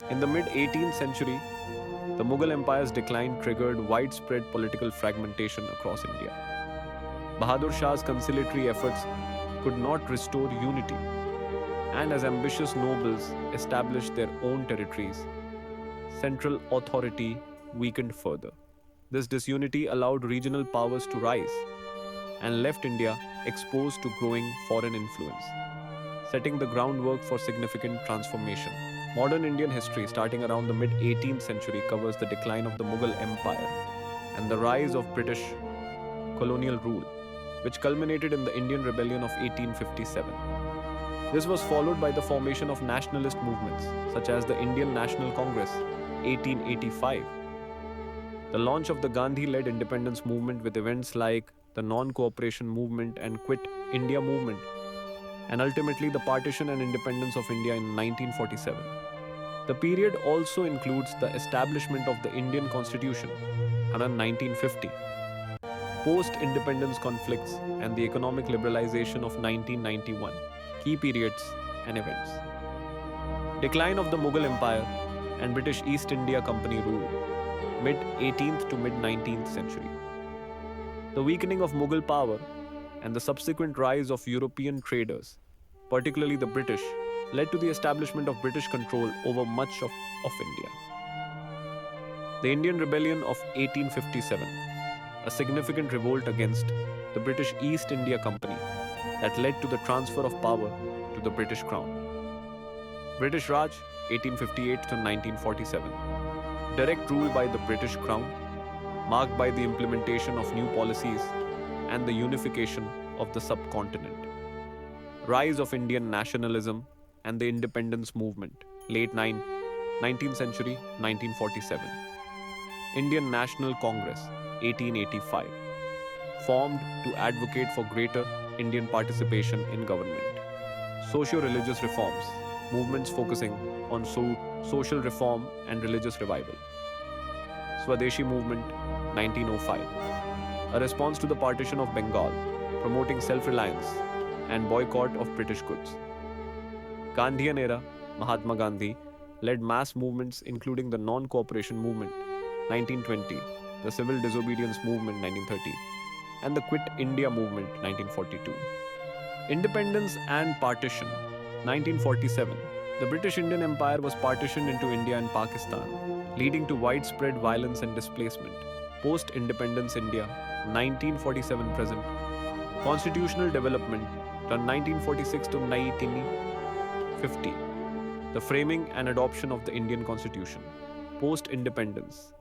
In the mid 18th century, the Mughal Empire's decline triggered widespread political fragmentation across India. Bahadur Shah's conciliatory efforts could not restore unity, and as ambitious nobles established their own territories, central authority weakened further. This disunity allowed regional powers to rise and left India exposed to growing foreign influence, setting the groundwork for significant transformation. Modern Indian history, starting around the mid 18th century, covers the decline of the Mughal Empire and the rise of British colonial rule, which culminated in the Indian Rebellion of 1857. This was followed by the formation of nationalist movements such as the Indian National Congress 1885, the launch of the Gandhi led independence movement with events like the Non Cooperation Movement and Quit India Movement, and ultimately the partition and independence of India in 1947. The period also includes the establishment of the Indian Constitution around 1950, post independence conflicts, and the economic liberalization of 1991, key periods and events. Decline of the Mughal Empire and British East India Company rule, mid 18th to mid 19th century. The weakening of Mughal power and the subsequent rise of European traders, particularly the British, led to the establishment of British control over much of India. The Indian Rebellion of 1857, a significant revolt against the British East India Company that led to the transfer of power to the British Crown. British Raj 1858 to 1947. Direct rule by the British Crown, marked by the implementation of new policies and the unification of the subcontinent. Rise of Indian nationalism and the independence movement, late 19th century, 1947. Indian National Congress, 1885, formed to advocate for greater Indian participation in government. Socio-religious reforms, movements focusing on social reform and religious revival. Swadeshi Movement, 1905, a response to the partition of Bengal, promoting self-reliance and boycott of British goods. Gandhian era, Mahatma Gandhi led mass movements including the Non-Cooperation Movement, 1920, the Civil Disobedience Movement, 1930, and the Quit India Movement, 1942. Independence and partition, 1947. The British Indian Empire was partitioned into India and Pakistan, leading to widespread violence and displacement. Post-independence India, 1947 present. Constitutional development from 1946 to 1950. The framing and adoption of the Indian Constitution. Post-independence.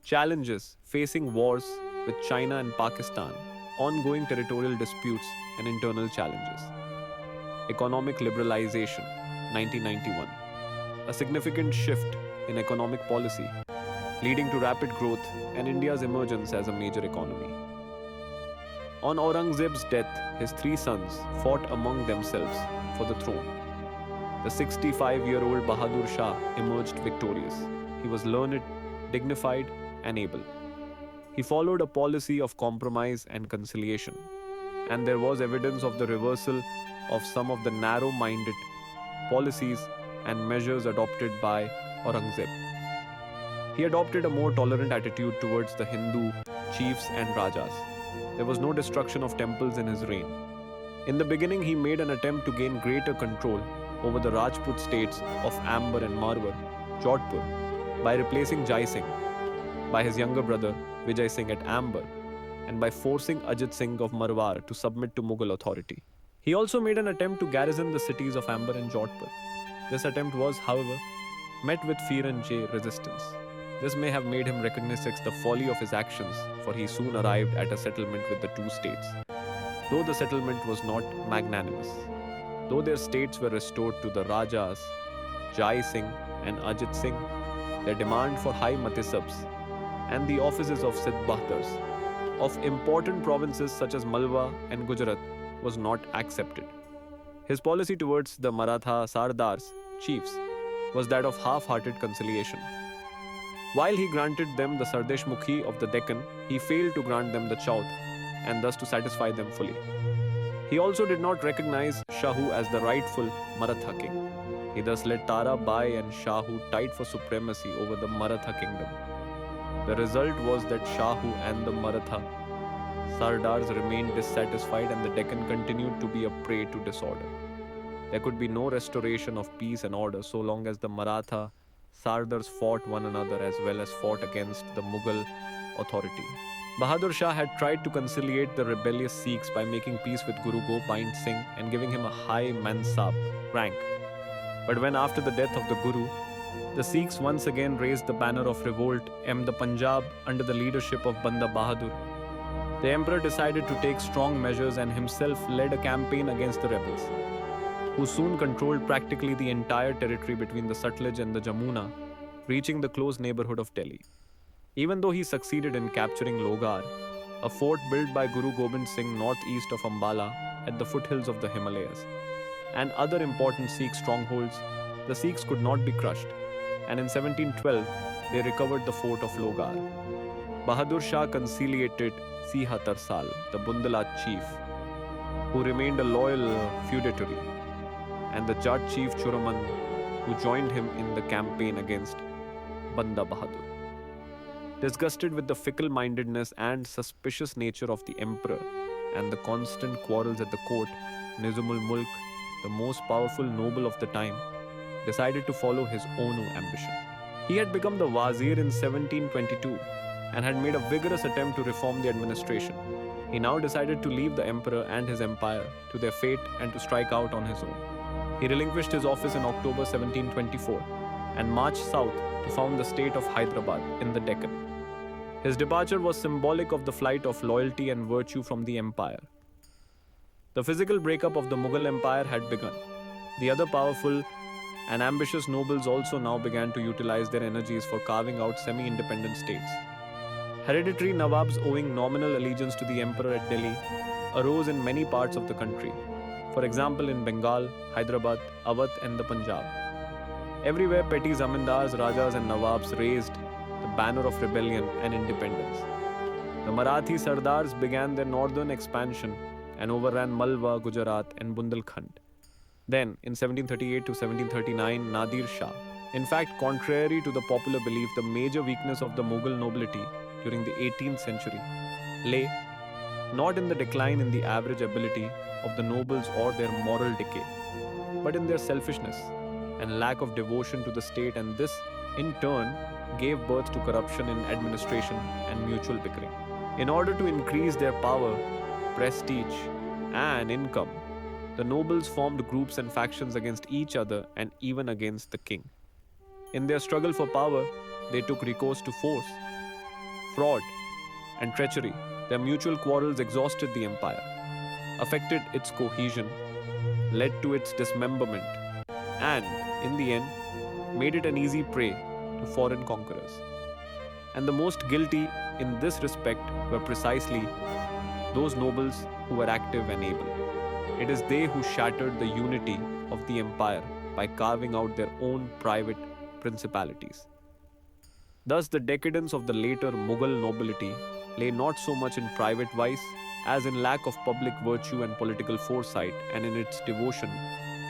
Challenges facing wars with China and Pakistan, ongoing territorial disputes and internal challenges. Economic liberalization, 1991. A significant shift in economic policy, leading to rapid growth and India's emergence as a major economy. On Aurangzeb's death, his three sons fought among themselves for the throne. The 65-year-old Bahadur Shah emerged victorious. He was learned, dignified, and able. He followed a policy of compromise and conciliation, and there was evidence of the reversal of some of the narrow-minded policies and measures adopted by Aurangzeb. He adopted a more tolerant attitude towards the Hindu chiefs and rajas. There was no destruction of temples in his reign. In the beginning, he made an attempt to gain greater control over the Rajput states of Amber and Marwar, Jodhpur, by replacing Jai Singh by his younger brother Vijay Singh at Amber, and by forcing Ajit Singh of Marwar to submit to Mughal authority. He also made an attempt to garrison the cities of Amber and Jodhpur. This attempt was, however, met with fear and resistance. This may have made him recognize the folly of his actions, for he soon arrived at a settlement with the two states. Though the settlement was not magnanimous, though their states were restored to the Rajas, Jai Singh and Ajit Singh, their demand for high matisabs and the offices of Sidbahtars of important provinces such as Malwa and Gujarat was not accepted. His policy towards the Maratha Sardars, chiefs, was that of half-hearted conciliation. While he granted them the Sardesh Mukhi of the Deccan, he failed to grant them the Chaudh, and thus to satisfy them fully. He also did not recognize Shahu as the rightful Maratha king. He thus led Tara Bai and Shahu tied for supremacy over the Maratha kingdom. The result was that Shahu and the Maratha Sardars remained dissatisfied and the Deccan continued to be a prey to disorder. There could be no restoration of peace and order so long as the Maratha Sardars fought one another as well as fought against the Mughal authority. Bahadur Shah had tried to conciliate the rebellious Sikhs by making peace with Guru Gobind Singh and giving him a high Mansab rank. But when after the death of the Guru, the Sikhs once again raised the banner of revolt in the Punjab under the leadership of Banda Bahadur, the emperor decided to take strong measures and himself led a campaign against the rebels, who soon controlled practically the entire territory between the Sutlej and the Jamuna, reaching the close neighborhood of Delhi. Even though he succeeded in capturing Logar, a fort built by Guru Gobind Singh northeast of Ambala at the foothills of the Himalayas, and other important Sikh strongholds, the Sikhs could not be crushed, and in 1712 they recovered the fort of Logar. Bahadur Shah conciliated Siha Tarsal, the Bundela chief, who remained a loyal feudatory, and the Jat chief Churaman, who joined him in the campaign against Banda Bahadur. Disgusted with the fickle-mindedness and suspicious nature of the emperor and the constant quarrels at the court, Nizamul Mulk, the most powerful noble of the time, decided to follow his own ambition. He had become the Wazir in 1722 and had made a vigorous attempt to reform the administration. He now decided to leave the emperor and his empire to their fate and to strike out on his own. He relinquished his office in October 1724 and marched south to found the state of Hyderabad in the Deccan. His departure was symbolic of the flight of loyalty and virtue from the empire. The physical breakup of the Mughal Empire had begun. The other powerful and ambitious nobles also now began to utilize their energies for carving out semi-independent states. Hereditary Nawabs owing nominal allegiance to the emperor at Delhi arose in many parts of the country, for example in Bengal, Hyderabad, Awadh and the Punjab. Everywhere petty zamindars, rajas and nawabs raised the banner of rebellion and independence. The Marathi Sardars began their northern expansion and overran Malwa, Gujarat and Bundelkhand. Then, in 1738 to 1739, Nadir Shah. In fact, contrary to the popular belief, the major weakness of the Mughal nobility during the 18th century lay not in the decline in the average ability of the nobles or their moral decay, but in their selfishness and lack of devotion to the state, and this, in turn, gave birth to corruption in administration and mutual bickering. In order to increase their power, prestige, and income, the nobles formed groups and factions against each other and even against the king. In their struggle for power, they took recourse to force, fraud, and treachery. Their mutual quarrels exhausted the empire, affected its cohesion, led to its dismemberment, and, in the end, made it an easy prey to foreign conquerors. And the most guilty in this respect were precisely those nobles who were active and able. It is they who shattered the unity of the empire by carving out their own private principalities. Thus, the decadence of the later Mughal nobility lay not so much in private vice as in lack of public virtue and political foresight, and in its devotion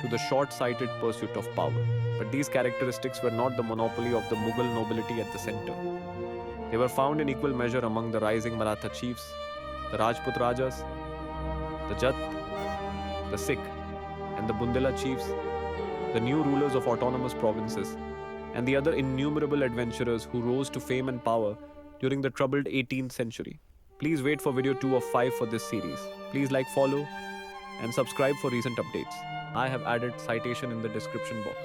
to the short-sighted pursuit of power. But these characteristics were not the monopoly of the Mughal nobility at the center. They were found in equal measure among the rising Maratha chiefs, the Rajput Rajas, the Jat, the Sikh, and the Bundela chiefs, the new rulers of autonomous provinces, and the other innumerable adventurers who rose to fame and power during the troubled 18th century. Please wait for video 2 of 5 for this series. Please like, follow, and subscribe for recent updates. I have added citation in the description box.